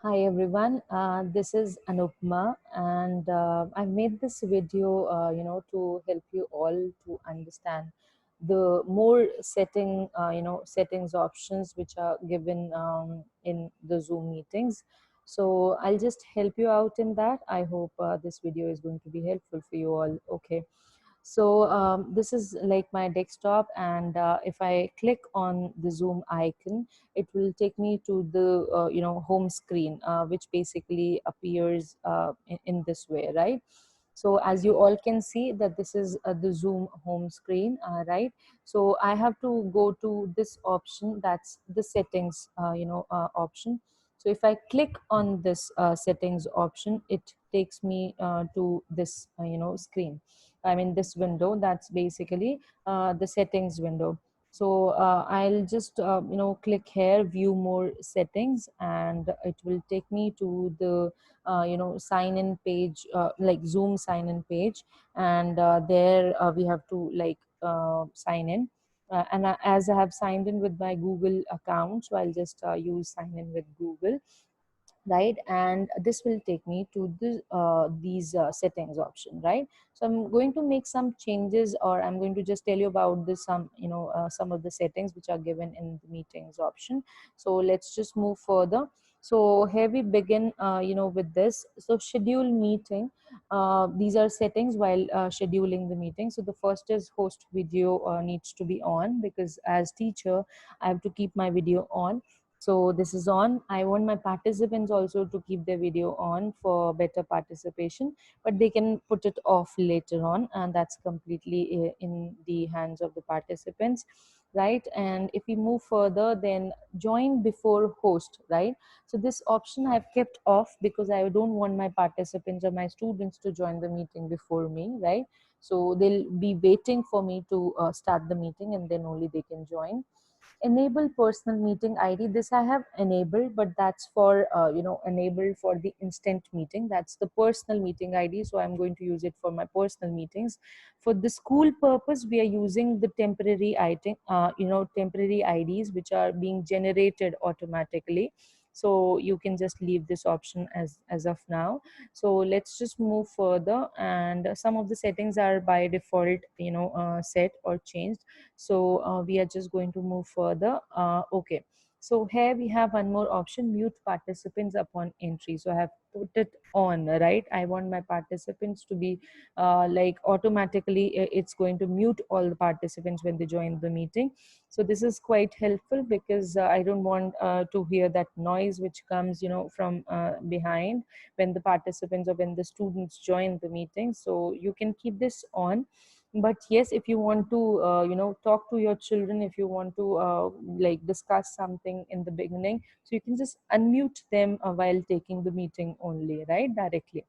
Hi everyone, this is Anupma, and I made this video, to help you all to understand the more settings options which are given in the Zoom meetings. So I'll just help you out in that. I hope this video is going to be helpful for you all. Okay. So this is like my desktop, and if I click on the Zoom icon, it will take me to the home screen, which basically appears in this way, right? So as you all can see that this is the Zoom home screen, right? So I have to go to this option, that's the settings option. So if I click on this settings option, it takes me to this screen. I mean this window, that's basically the settings window. So I'll just click here, view more settings, and it will take me to the sign in page, like Zoom sign in page. And there we have to sign in. As I have signed in with my Google account, so I'll just use sign in with Google, right? And this will take me to these settings option, right? So I'm going to make some changes, or I'm going to just tell you about this some of the settings which are given in the meetings option. So let's just move further. So here we begin with this. So schedule meeting, these are settings while scheduling the meeting. So the first is host video needs to be on, because as teacher I have to keep my video on. So this is on. I want my participants also to keep their video on for better participation, but they can put it off later on, and that's completely in the hands of the participants, right? And if we move further, then join before host, right? So this option I've kept off because I don't want my participants or my students to join the meeting before me, right? So they'll be waiting for me to start the meeting, and then only they can join. Enable personal meeting ID, this I have enabled, but that's for enabled for the instant meeting, that's the personal meeting ID. So I'm going to use it for my personal meetings. For the school purpose, we are using the temporary item temporary IDs which are being generated automatically. So you can just leave this option as of now. So let's just move further, and some of the settings are by default set or changed. So we are just going to move further. Okay. So here we have one more option, mute participants upon entry. So I have put it on, right? I want my participants to be like automatically, it's going to mute all the participants when they join the meeting. So this is quite helpful, because I don't want to hear that noise which comes, from behind when the participants or when the students join the meeting. So you can keep this on. But yes, if you want to talk to your children, if you want to like discuss something in the beginning, so you can just unmute them while taking the meeting only, right, directly.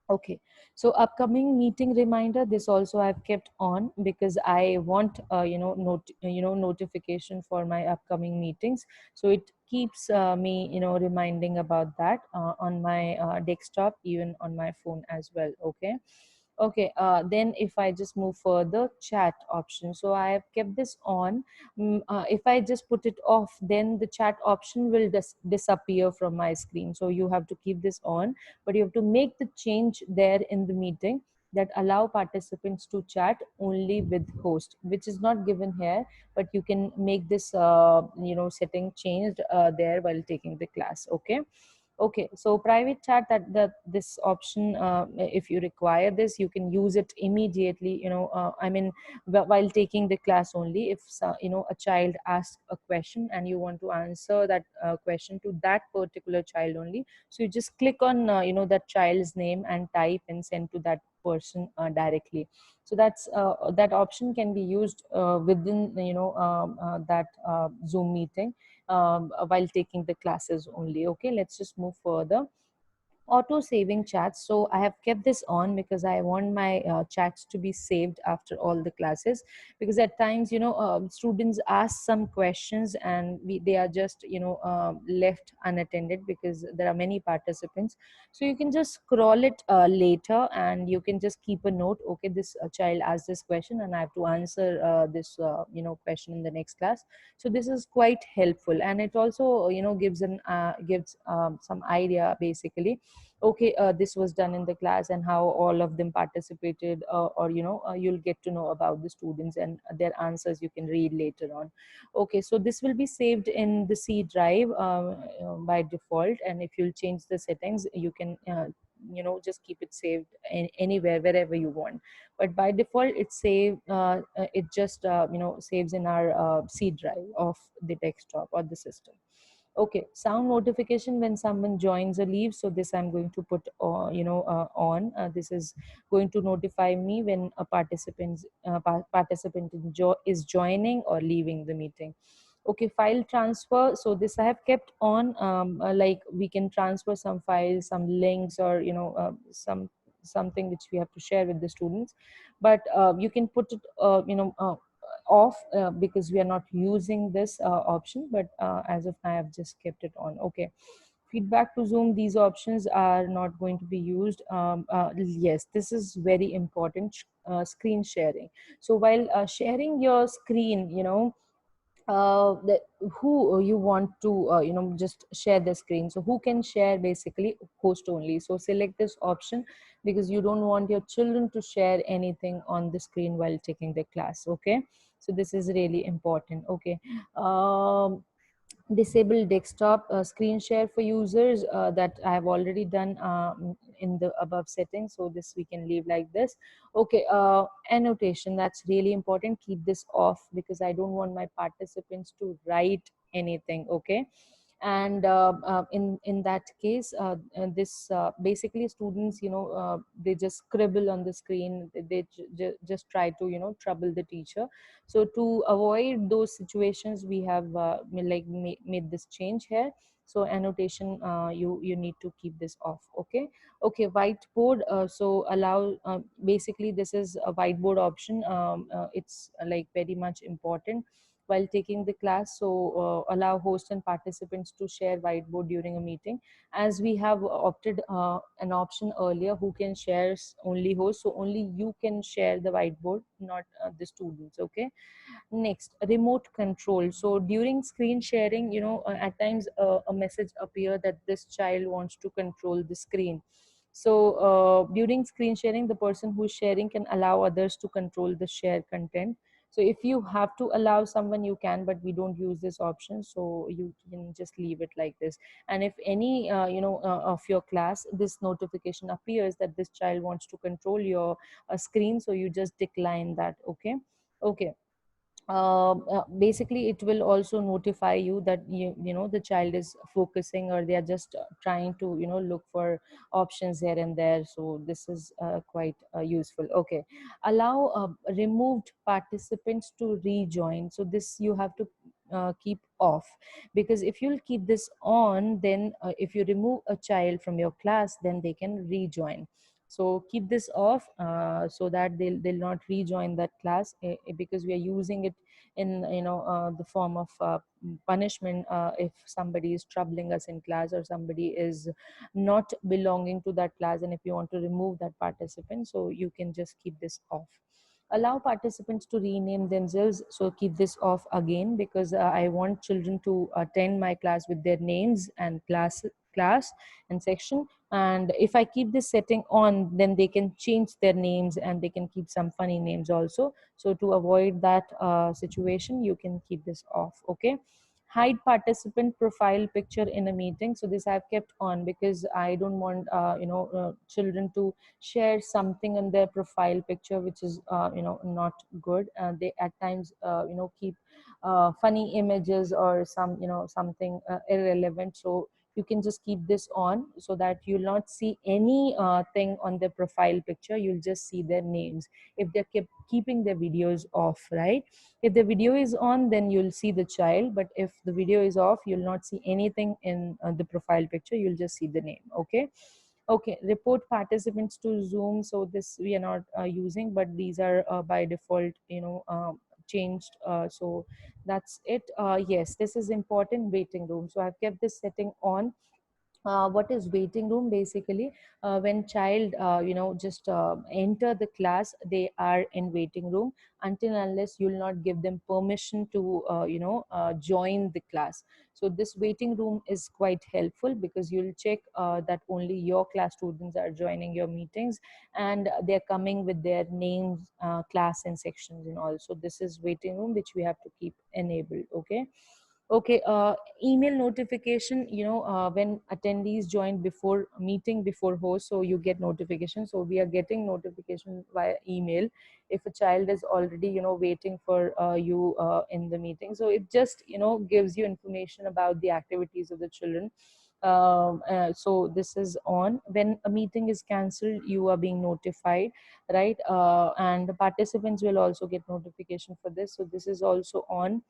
Okay. So upcoming meeting reminder, this also I've kept on, because I want notification for my upcoming meetings. So it keeps me reminding about that on my desktop, even on my phone as well. Okay. Okay, then if I just move further, chat option. So I have kept this on. If I just put it off, then the chat option will disappear from my screen. So you have to keep this on, but you have to make the change there in the meeting, that allow participants to chat only with host, which is not given here, but you can make this setting changed there while taking the class. Okay. Okay, so private chat, that this option, if you require this, you can use it immediately. I mean, while taking the class only. If a child asks a question and you want to answer that question to that particular child only, so you just click on that child's name and type and send to that person directly. So that option can be used within that Zoom meeting while taking the classes only. Okay, let's just move further. auto saving chats. So I have kept this on because I want my chats to be saved after all the classes, because at times, students ask some questions and they are just, left unattended because there are many participants. So you can just scroll it later, and you can just keep a note. Okay, this child asked this question and I have to answer this question in the next class. So this is quite helpful, and it also gives some idea basically. Okay, this was done in the class and how all of them participated, or you'll get to know about the students and their answers you can read later on. Okay, so this will be saved in the C drive by default, and if you'll change the settings, you can just keep it saved anywhere, wherever you want. But by default it just saves in our C drive of the desktop or the system. Okay, sound notification when someone joins or leaves. So this I'm going to put on. This is going to notify me when a participant is joining or leaving the meeting. Okay, file transfer. So this I have kept on. Like we can transfer some files, some links, or something which we have to share with the students. But you can put it off because we are not using this option. But as of now, I have just kept it on. Okay, feedback to Zoom, these options are not going to be used. Yes, this is very important. Screen sharing. So while sharing your screen, who you want to just share the screen. So who can share? Basically host only. So select this option because you don't want your children to share anything on the screen while taking the class. Okay, so this is really important. Okay, disable desktop screen share for users, that I have already done in the above settings. So this we can leave like this. Okay, annotation, that's really important. Keep this off because I don't want my participants to write anything. Okay, and in that case, this basically students, they just scribble on the screen. Just try to trouble the teacher. So to avoid those situations, we have made this change here. So annotation, you need to keep this off. Okay, okay, whiteboard. So allow, basically this is a whiteboard option. It's like very much important while taking the class. So allow host and participants to share whiteboard during a meeting, as we have opted an option earlier, who can share only host. So only you can share the whiteboard, not the students. Okay, next, remote control. So during screen sharing, at times a message appear that this child wants to control the screen. So during screen sharing, the person who's sharing can allow others to control the shared content. So if you have to allow someone, you can, but we don't use this option, so you can just leave it like this. And if any of your class, this notification appears that this child wants to control your screen, so you just decline that. Okay, okay. Basically it will also notify you that the child is focusing, or they are just trying to look for options here and there. So this is quite useful. Okay, allow removed participants to rejoin. So this you have to keep off, because if you'll keep this on, then if you remove a child from your class, then they can rejoin. So keep this off, so that they'll not rejoin that class, because we are using it in the form of punishment. If somebody is troubling us in class, or somebody is not belonging to that class, and if you want to remove that participant, so you can just keep this off. Allow participants to rename themselves. So keep this off again, because I want children to attend my class with their names and class and section. And if I keep this setting on, then they can change their names, and they can keep some funny names also. So to avoid that situation, you can keep this off. Okay, hide participant profile picture in a meeting. So this I've kept on because I don't want children to share something in their profile picture which is not good. They at times keep funny images, or something irrelevant. So you can just keep this on, so that you'll not see any thing on their profile picture. You'll just see their names if they're keeping their videos off, right? If the video is on, then you'll see the child, but if the video is off, you'll not see anything in the profile picture. You'll just see the name. Okay, Okay, report participants to Zoom. So this we are not using, but these are by default, changed. So that's it. Yes, this is important. Waiting room. So I've kept this setting on. What is waiting room? Basically, when child just enter the class, they are in waiting room until unless you'll not give them permission to join the class. So this waiting room is quite helpful because you'll check that only your class students are joining your meetings, and they're coming with their names, class and sections and all. So this is waiting room which we have to keep enabled. Okay. Okay, email notification, when attendees join before meeting, before host, so you get notification. So we are getting notification via email if a child is already, waiting for you in the meeting. So it just, gives you information about the activities of the children. So this is on. When a meeting is cancelled, you are being notified, right? And the participants will also get notification for this. So this is also on.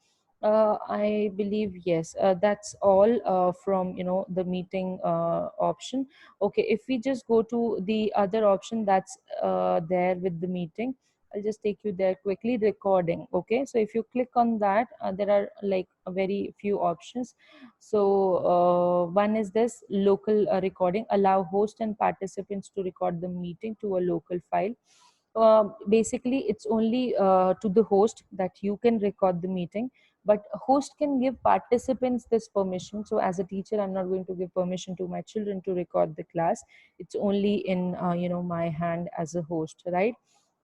I believe yes. That's all from the meeting option. Okay, if we just go to the other option that's there with the meeting, I'll just take you there quickly. Recording. Okay, so if you click on that, there are like a very few options. So one is this local recording. Allow host and participants to record the meeting to a local file. Basically, it's only to the host that you can record the meeting, but a host can give participants this permission. So as a teacher, I'm not going to give permission to my children to record the class. It's only in my hand as a host, right?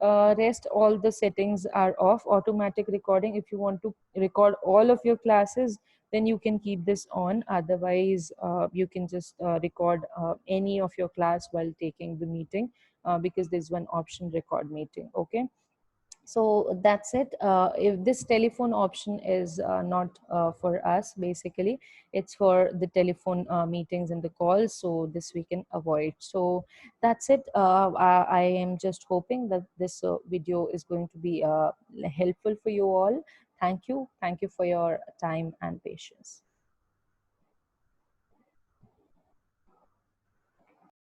Rest all the settings are off. Automatic recording, if you want to record all of your classes, then you can keep this on. Otherwise, you can just record any of your class while taking the meeting, because there's one option, record meeting. Okay, so that's it. If this telephone option is not for us, basically it's for the telephone meetings and the calls, so this we can avoid. So that's it. I am just hoping that this video is going to be helpful for you all. Thank you for your time and patience.